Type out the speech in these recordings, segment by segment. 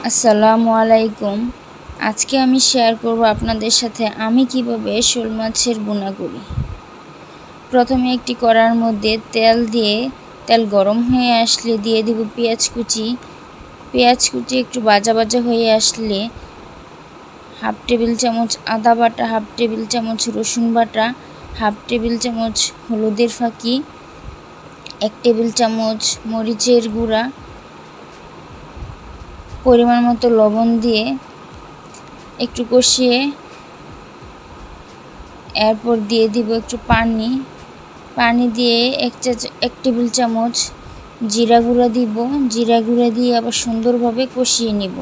আসসালামু আলাইকুম। আজকে আমি শেয়ার করব আপনাদের সাথে আমি কিভাবে শোল মাছের বোনা করি। প্রথমে একটি কড়ার মধ্যে তেল দিয়ে তেল গরম হয়ে আসলে দিয়ে দিব পেঁয়াজ কুচি একটু ভাজা হয়ে আসলে হাফ টেবিল চামচ আদা বাটা, হাফ টেবিল চামচ রসুন বাটা, হাফ টেবিল চামচ হলুদের ফাঁকি, 1 টেবিল চামচ মরিচের গুঁড়া, পরিমাণ মতো লবণ দিয়ে একটু কষিয়ে এরপর দিয়ে দিব একটু পানি দিয়ে 1 টেবিল চামচ জিরা গুঁড়া দিব। জিরা গুঁড়া দিয়ে আবার সুন্দরভাবে কষিয়ে নিব।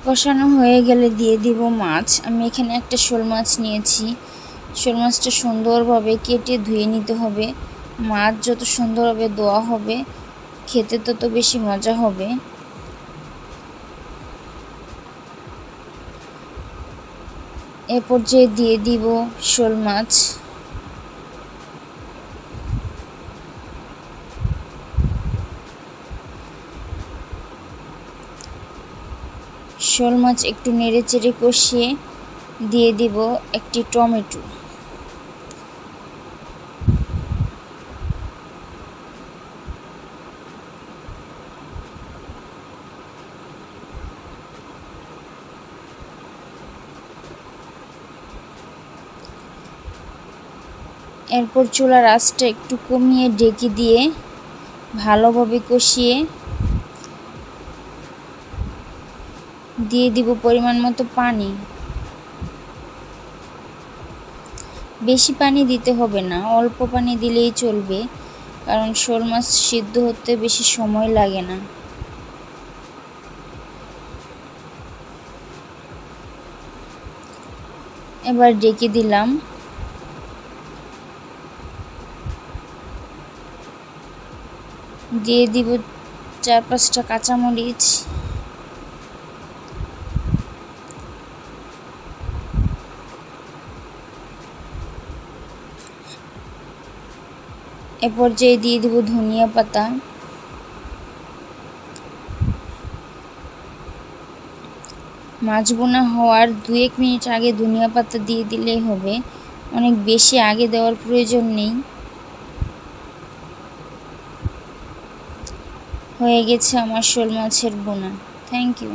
কষানো হয়ে গেলে দিয়ে দিব মাছ। আমি এখানে একটা শোল মাছ নিয়েছি। শোল মাছটা সুন্দরভাবে কেটে ধুয়ে নিতে হবে। মাছ যত সুন্দরভাবে ধোয়া হবে খেতে তত বেশি মজা হবে। এ পর্যায়ে দিয়ে দিব শোল মাছ। শোল মাছ একটু নেড়ে চেড়ে কষিয়ে দিয়ে দিব একটি টমেটো। এরপর চুলার আঁচটা একটু কমিয়ে ঢেকে দিয়ে ভালোভাবে কষিয়ে দিয়ে দিব পরিমাণ মতো পানি। বেশি পানি দিতে হবে না, অল্প পানি দিলেই চলবে, কারণ শোল মাছ সিদ্ধ হতে বেশি সময় লাগে না। এবার ঢেকে দিলাম। দিয়ে দিব 4-5টা কাঁচামরিচ। এ পর্যায়ে দিয়ে দিব ধনিয়া পাতা। মাছ বোনা হওয়ার 2-1 মিনিট আগে ধনিয়া পাতা দিয়ে দিলেই হবে, অনেক বেশি আগে দেওয়ার প্রয়োজন নেই। হয়ে গেছে আমার শোল মাছের বোনা। Thank you.